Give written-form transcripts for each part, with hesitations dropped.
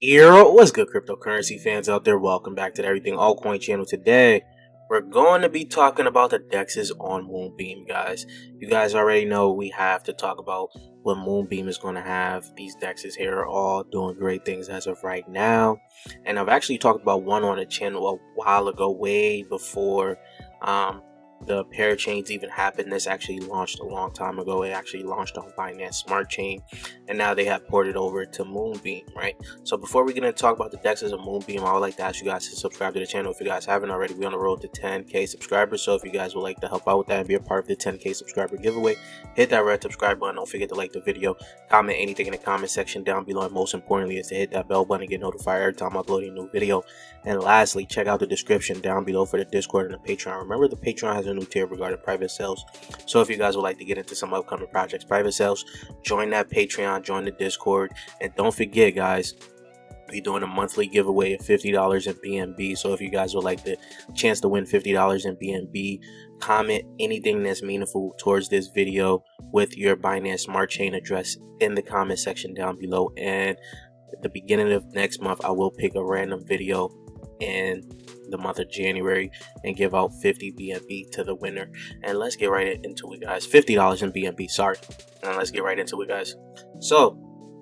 What's good, cryptocurrency fans out there? Welcome back to the Everything Altcoin channel. Today, we're going to be talking about the Dexs on Moonbeam, guys. You guys already know we have to talk about what Moonbeam is going to have. These Dexs here are all doing great things as of right now. And I've actually talked about one on the channel a while ago, way before the parachains even happened. This actually launched a long time ago. It actually launched on Binance Smart Chain, and now they have ported over to Moonbeam, right? So before we get into talk about the Dexs of Moonbeam, I would like to ask you guys to subscribe to the channel if you guys haven't already. We're on the road to 10k subscribers, so if you guys would like to help out with that and be a part of the 10k subscriber giveaway, hit that red subscribe button. Don't forget to like the video, comment anything in the comment section down below, and most importantly is to hit that bell button and get notified every time I upload a new video. And lastly, check out the description down below for the Discord and the Patreon. Remember, the Patreon has a new tier regarding private sales, so if you guys would like to get into some upcoming projects, private sales, join that Patreon, join the Discord, and don't forget, guys, we're doing a monthly giveaway of $50 in BNB. So if you guys would like the chance to win $50 in BNB, comment anything that's meaningful towards this video with your Binance Smart Chain address in the comment section down below, and at the beginning of next month I will pick a random video in the month of January and give out 50 BNB to the winner. And let's get right into it, guys. $50 in BNB, sorry. And let's get right into it, guys. So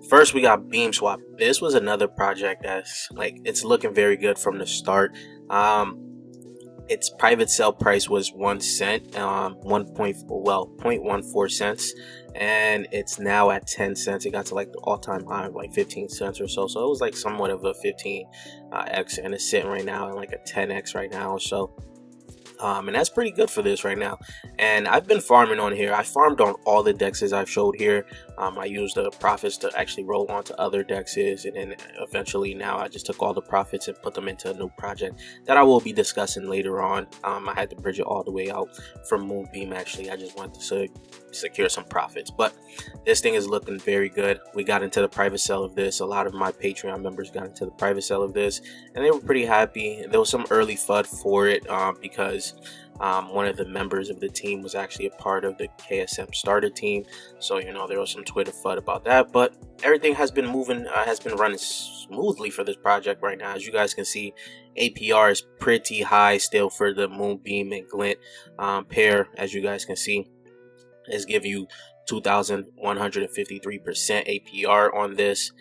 first we got Beam Swap. This was another project that's it's looking very good from the start. Its private sale price was 1 cent, 0.14 cents, and it's now at 10 cents. It got to like the all-time high of like 15 cents or so. So it was like somewhat of a 15x, and it's sitting right now in like a 10x right now or so. And that's pretty good for this right now. And I've been farming on here. I farmed on all the Dexs I've showed here. I used the profits to actually roll on to other Dexs, and then eventually now I just took all the profits and put them into a new project that I will be discussing later on. I had to bridge it all the way out from Moonbeam. Actually, I just wanted to secure some profits, but this thing is looking very good. We got into the private sale of this. A lot of my Patreon members got into the private sale of this, and they were pretty happy. There was some early FUD for it because one of the members of the team was actually a part of the KSM starter team, so you know there was some Twitter FUD about that, but everything has been moving, has been running smoothly for this project right now. As you guys can see, APR is pretty high still for the Moonbeam and Glint pair. As you guys can see, is give you 2,153% APR on this.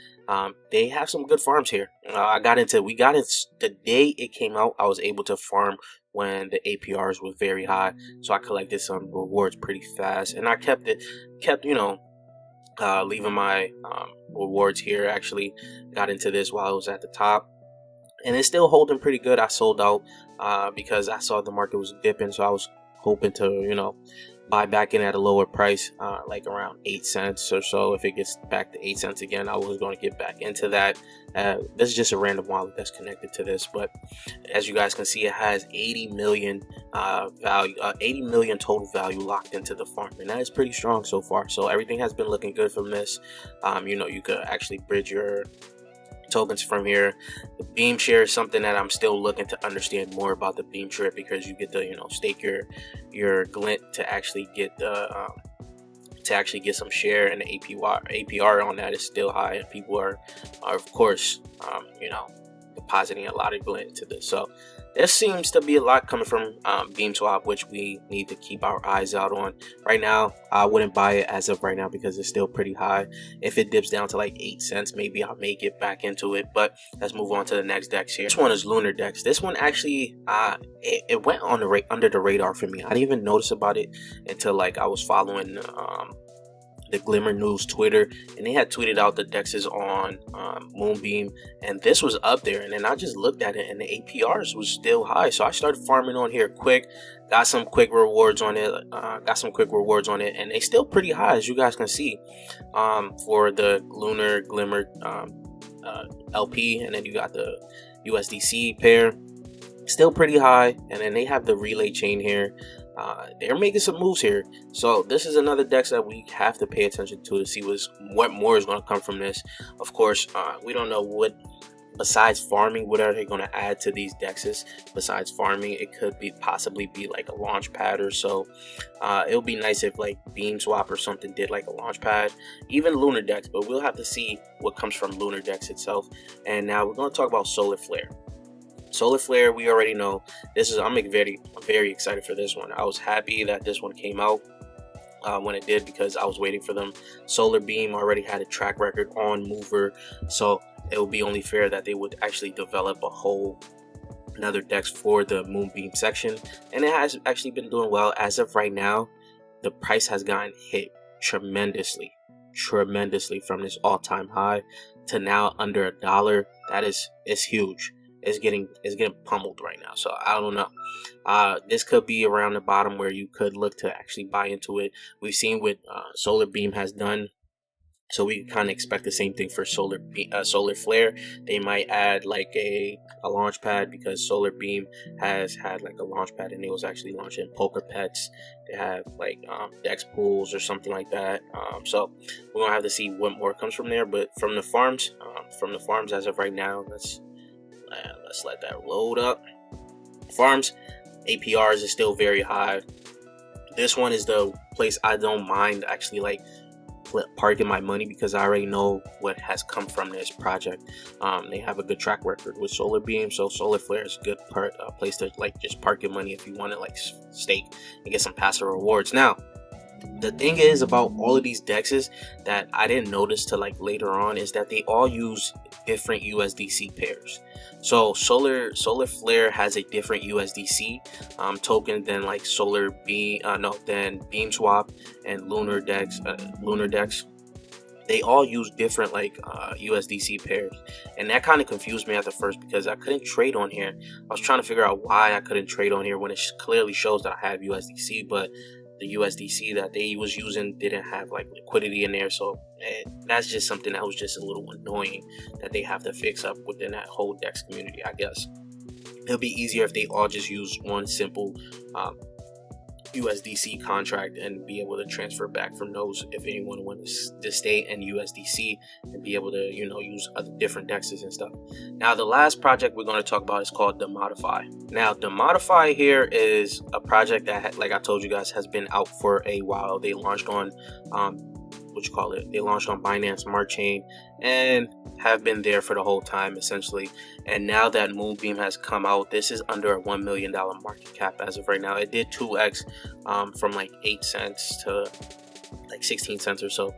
They have some good farms here. We got into the day it came out. I was able to farm when the APRs were very high, so I collected some rewards pretty fast, and I kept leaving my rewards here. Actually got into this while I was at the top, and it's still holding pretty good. I sold out because I saw the market was dipping, so I was hoping to buy back in at a lower price, like around 8 cents or so. If it gets back to 8 cents again, I was going to get back into that. This is just a random wallet that's connected to this, but as you guys can see, it has 80 million value, 80 million total value locked into the farm, and that is pretty strong so far. So everything has been looking good from this. You could actually bridge your tokens from here. The Beam share is something that I'm still looking to understand more about, the Beam share, because you get to stake your Glint to actually get the get some share, and the APR on that is still high, and people are of course depositing a lot of Glint into this. So there seems to be a lot coming from Beam Swap, which we need to keep our eyes out on. Right now, I wouldn't buy it as of right now because it's still pretty high. If it dips down to like 8 cents, maybe I may get back into it. But let's move on to the next Dex here. This one is Lunar Decks. This one actually, it went on under the radar for me. I didn't even notice about it until I was following the Glimmer News Twitter, and they had tweeted out the Dexs on Moonbeam, and this was up there, and then I just looked at it and the APRs was still high, so I started farming on here quick. Got some quick rewards on it, and they still pretty high, as you guys can see, for the Lunar Glimmer LP, and then you got the USDC pair, still pretty high. And then they have the relay chain here. They're making some moves here, so this is another Dex that we have to pay attention to see what more is going to come from this. Of course, we don't know what besides farming, what are they going to add to these dexes besides farming? It could be possibly be like a launch pad or so. It would be nice if like Beam Swap or something did like a launch pad, even Lunar Decks, but we'll have to see what comes from Lunar Decks itself. And now we're going to talk about Solar Flare. Solar Flare, we already know this is, I'm very excited for this one. I was happy that this one came out when it did, because I was waiting for them. Solar Beam already had a track record on Mover, so it would be only fair that they would actually develop a whole another Dex for the Moonbeam section, and it has actually been doing well. As of right now, the price has gotten hit tremendously from this all-time high to now under $1. That is huge. It's getting pummeled right now, so I don't know. This could be around the bottom where you could look to actually buy into it. We've seen what Solar Beam has done, so we kind of expect the same thing for Solar Flare. They might add like a launch pad, because Solar Beam has had like a launch pad, and it was actually launching poker pets. They have like Dex pools or something like that. So we're gonna have to see what more comes from there. But from the farms, as of right now, let's let that load up. Farms APRs is still very high. This one is the place I don't mind actually like parking my money, because I already know what has come from this project. They have a good track record with Solar Beam, so Solar Flare is a good place to like just park your money if you want to like stake and get some passive rewards. Now, the thing is about all of these dexes that I didn't notice till like later on is that they all use different USDC pairs. So Solar Flare has a different USDC token than like than Beam Swap and Lunar Decks. They all use different like USDC pairs, and that kind of confused me at the first, because I couldn't trade on here. I was trying to figure out why I couldn't trade on here when it clearly shows that I have USDC, but the USDC that they was using didn't have like liquidity in there. So that's just something that was just a little annoying that they have to fix up within that whole Dex community. I guess it'll be easier if they all just use one simple USDC contract and be able to transfer back from those if anyone wants to stay in USDC and be able to, you know, use other different dexes and stuff. Now, the last project we're going to talk about is called Demodify. Now, Demodify here is a project that, like I told you guys, has been out for a while. They launched on they launched on Binance Smart Chain and have been there for the whole time essentially. And now that Moonbeam has come out, this is under a $1 million market cap as of right now. It did 2x from like 8 cents to like 16 cents or so.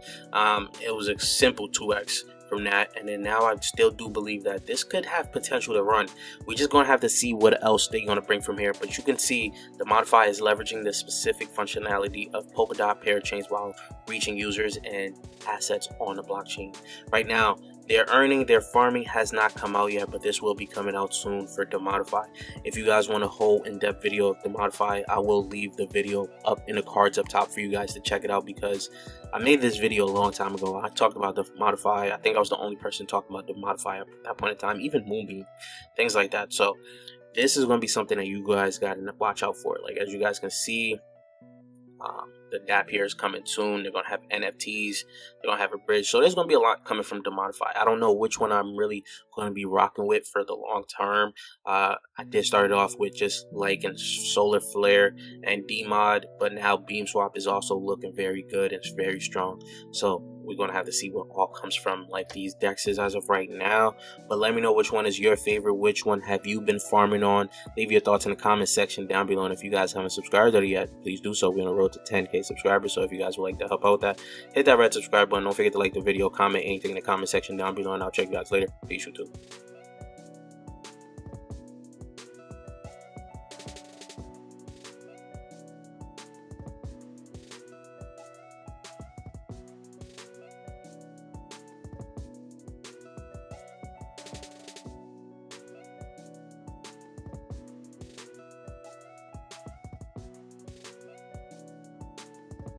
It was a simple 2x from that, and then now I still do believe that this could have potential to run. We're just gonna have to see what else they're gonna bring from here. But you can see the Demodify is leveraging the specific functionality of Polkadot parachains while reaching users and assets on the blockchain. Right now, their farming has not come out yet, but this will be coming out soon for Demodify. If you guys want a whole in-depth video of Demodify, I will leave the video up in the cards up top for you guys to check it out, because I made this video a long time ago. I talked about the Demodify. I think I was the only person talking about Demodify at that point in time, even Moonbeam, things like that. So this is going to be something that you guys got to watch out for. Like, as you guys can see, the DApp here is coming soon. They're going to have NFTs. They're going to have a bridge. So there's going to be a lot coming from Demodify. I don't know which one I'm really going to be rocking with for the long term. I did start it off with just liking Solar Flare and Demod, but now Beam Swap is also looking very good and very strong. So we're going to have to see what all comes from like these dexes as of right now. But let me know which one is your favorite. Which one have you been farming on? Leave your thoughts in the comment section down below. And if you guys haven't subscribed already yet, please do so. We're on the road to 10K subscribers. So if you guys would like to help out with that, hit that red subscribe button. Don't forget to like the video, comment anything in the comment section down below, and I'll check you guys later. Peace, YouTube.